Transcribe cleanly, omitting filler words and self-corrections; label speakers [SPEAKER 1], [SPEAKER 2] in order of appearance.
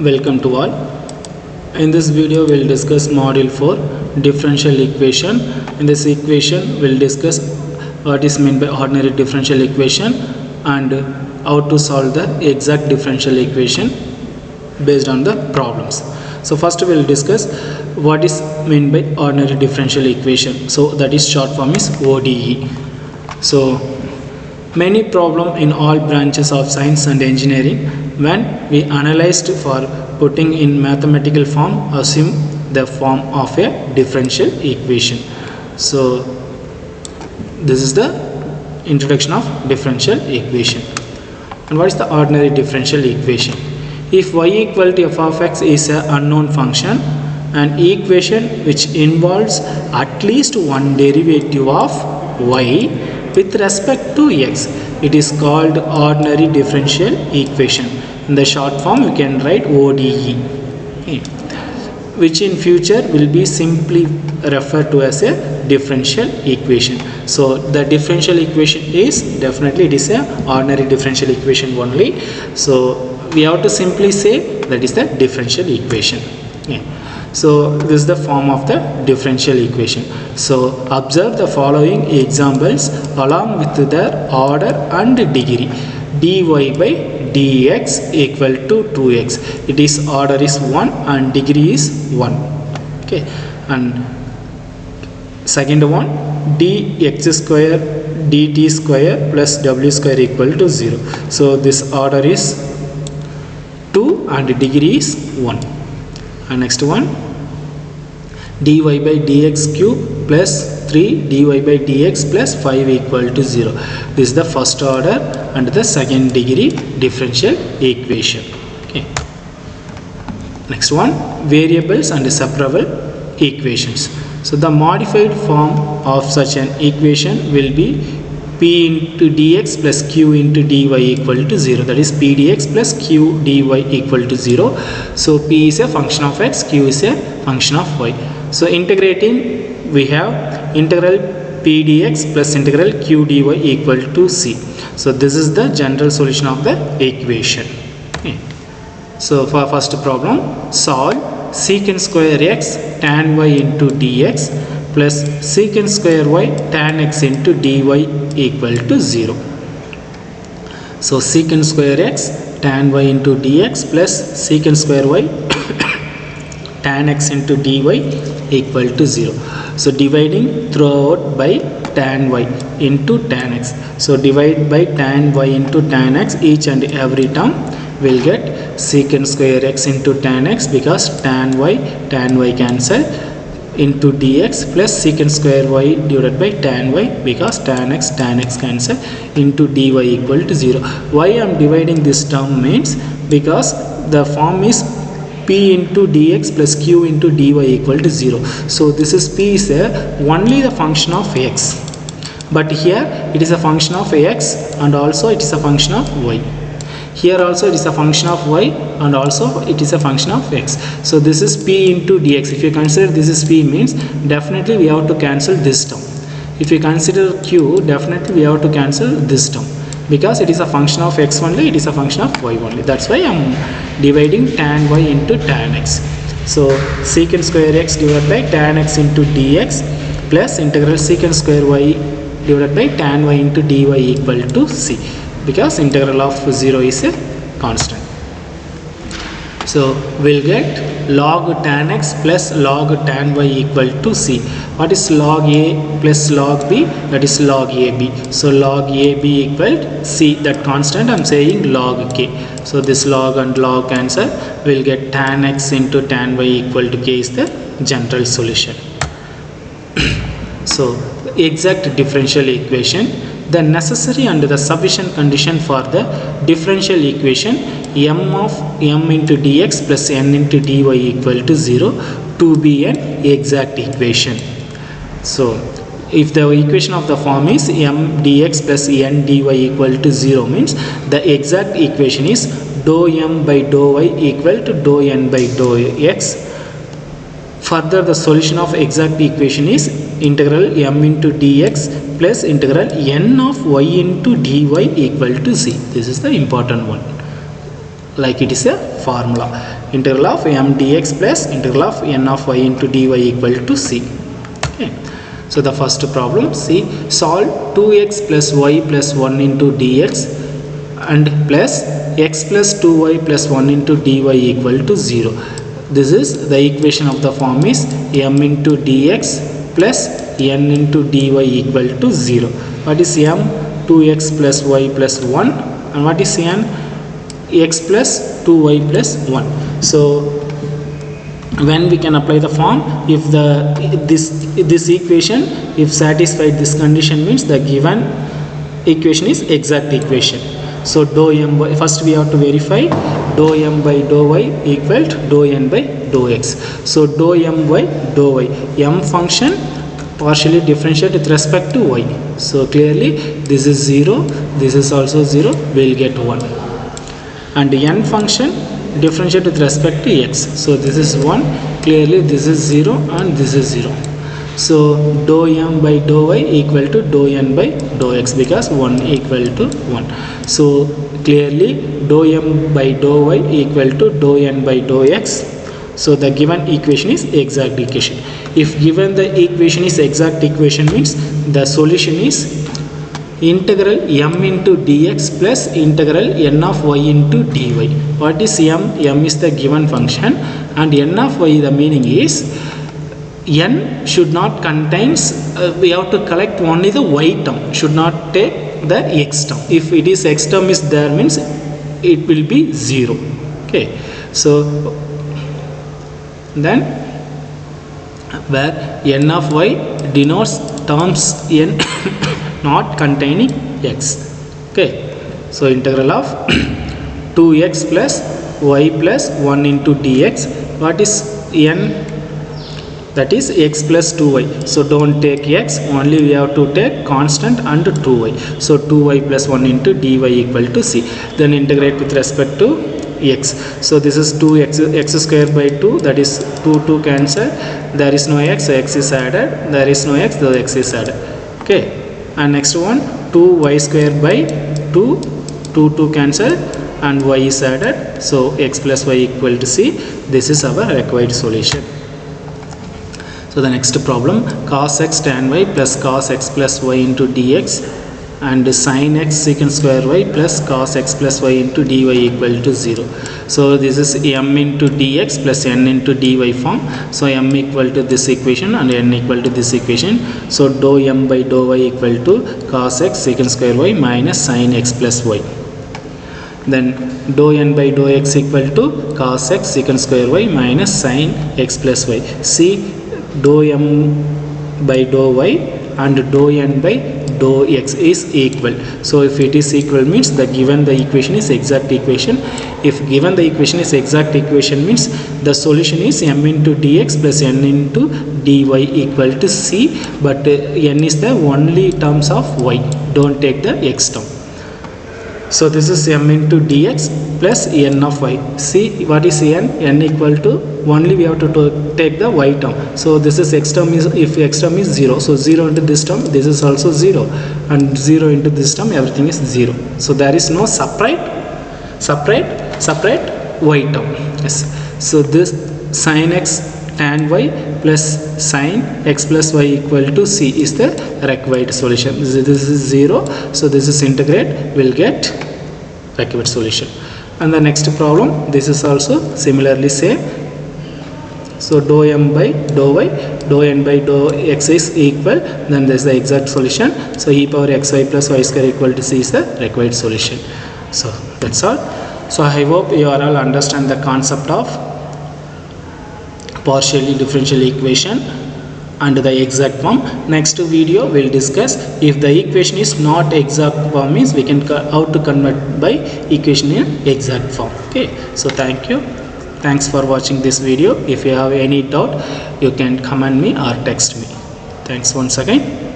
[SPEAKER 1] Welcome to all. In this video we'll discuss module 4 differential equation. In this equation we'll discuss what is meant by ordinary differential equation and how to solve the exact differential equation based on the problems. So first we'll discuss what is meant by ordinary differential equation. So that is short form is ODE. So many problems in all branches of science and engineering, when we analyzed for putting in mathematical form, assume the form of a differential equation. So this is the introduction of differential equation. And what is the ordinary differential equation? If y equal to f of x is an unknown function, an equation which involves at least one derivative of y with respect to x, it is called ordinary differential equation. In the short form you can write ODE, okay, which in future will be simply referred to as a differential equation. So the differential equation is definitely it is a ordinary differential equation only. So we have to simply say that is the differential equation. Okay. So this is the form of the differential equation. So observe the following examples along with their order and degree. dy by dx equal to 2x. It is order is 1 and degree is 1. Okay. And second one, dx square dt square plus w square equal to 0. So this order is 2 and degree is 1. And next one, dy by dx cube plus 3 dy by dx plus 5 equal to 0. This is the first order and the second degree differential equation. Okay. Next one, variables and separable equations. So the modified form of such an equation will be p into dx plus q into dy equal to 0. That is p dx plus q dy equal to 0. So p is a function of x, q is a function of y. So integrating, we have integral p dx plus integral q dy equal to c. So this is the general solution of the equation. Okay. So for first problem, solve secant square x tan y into dx plus secant square y tan x into dy equal to 0. So secant square x tan y into dx plus secant square y tan x into dy equal to 0. So dividing throughout by tan y into tan x. So divide by tan y into tan x, each and every term will get secant square x into tan x because tan y cancel into dx plus secant square y divided by tan y because tan x cancel into dy equal to 0. Why I am dividing this term means because the form is p into dx plus q into dy equal to 0. So this is p is only the function of x, but here it is a function of x and also it is a function of y. Here also it is a function of y and also it is a function of x. So this is p into dx. If you consider this is p means definitely we have to cancel this term. If you consider q, definitely we have to cancel this term because it is a function of x only, it is a function of y only. That's why I am dividing tan y into tan x. So secant square x divided by tan x into dx plus integral secant square y divided by tan y into dy equal to c, because integral of 0 is a constant. So we'll get log tan x plus log tan y equal to c. What is log a plus log b? That is log ab. So log ab equal to c, that constant I am saying log k. So this log and log cancel, we'll get tan x into tan y equal to k is the general solution. So exact differential equation, the necessary and the sufficient condition for the differential equation m of m into dx plus n into dy equal to 0 to be an exact equation. So if the equation of the form is m dx plus n dy equal to 0 means the exact equation is dou m by dou y equal to dou n by dou x. Further, the solution of exact equation is integral m into dx plus integral n of y into dy equal to c. This is the important one. like it is a formula. Integral of m dx plus integral of n of y into dy equal to c. Okay. So the first problem, see, solve 2x plus y plus 1 into dx and plus x plus 2y plus 1 into dy equal to 0. This is the equation of the form is m into dx plus n into dy equal to 0. What is m? 2x plus y plus 1, and what is n? X plus 2y plus 1. So when we can apply the form, if this equation, if satisfied this condition, means the given equation is exact equation. So dou m by, first we have to verify dou m by dou y equal to dou n by dou x. So dou m by dou y, m function partially differentiate with respect to y. So clearly this is 0, this is also 0, we will get 1. And n function differentiate with respect to x. So this is 1, clearly this is 0 and this is 0. So dou m by dou y equal to dou n by dou x, because 1 equal to 1. So clearly dou m by dou y equal to dou n by dou x. So the given equation is exact equation. If given the equation is exact equation, means the solution is integral m into dx plus integral n of y into dy. What is m? M is the given function, and n of y, the meaning is n should not contains, we have to collect only the y term, should not take the x term. If it is x term is there, means it will be 0. Okay, so then where n of y denotes terms n not containing x. Okay, so integral of 2x plus y plus 1 into dx. What is n? That is x plus 2y. So don't take x, only we have to take constant and 2y. So 2y plus 1 into dy equal to c. Then integrate with respect to x. So this is 2x, x square by 2, that is 2 cancel. There is no x, so x is added. There is no x, so x is added. Okay, and next one 2y square by 2 cancel, and y is added. So x plus y equal to c. This is our required solution. So the next problem, cos x tan y plus cos x plus y into dx and sin x secant square y plus cos x plus y into dy equal to 0. So this is m into dx plus n into dy form. So m equal to this equation and n equal to this equation. So dou m by dou y equal to cos x secant square y minus sin x plus y. Then dou n by dou x equal to cos x secant square y minus sin x plus y. See, dou m by dou y and dou n by dou x is equal. So if it is equal, means the given the equation is exact equation. If given the equation is exact equation, means the solution is m into dx plus n into dy equal to c, but n is the only terms of y, don't take the x term. So this is m into dx plus n of y. See, what is n? N equal to, only we have to take the y term. So this is x term is, if x term is 0, so 0 into this term, this is also 0, and 0 into this term, everything is 0. So there is no separate y term. Yes. So this sin x tan y plus sin x plus y equal to c is the required solution. This is 0, so this is integrate, will get required solution. And the next problem, this is also similarly same. So dou m by dou y, dou n by dou x is equal, then this is the exact solution. So e power xy plus y square equal to c is the required solution. So that's all. So I hope you all understand the concept of partially differential equation and the exact form. Next video we'll discuss if the equation is not exact form, means we can how to convert by equation in exact form. Okay, so thank you, thanks for watching this video. If you have any doubt, you can comment me or text me. Thanks once again.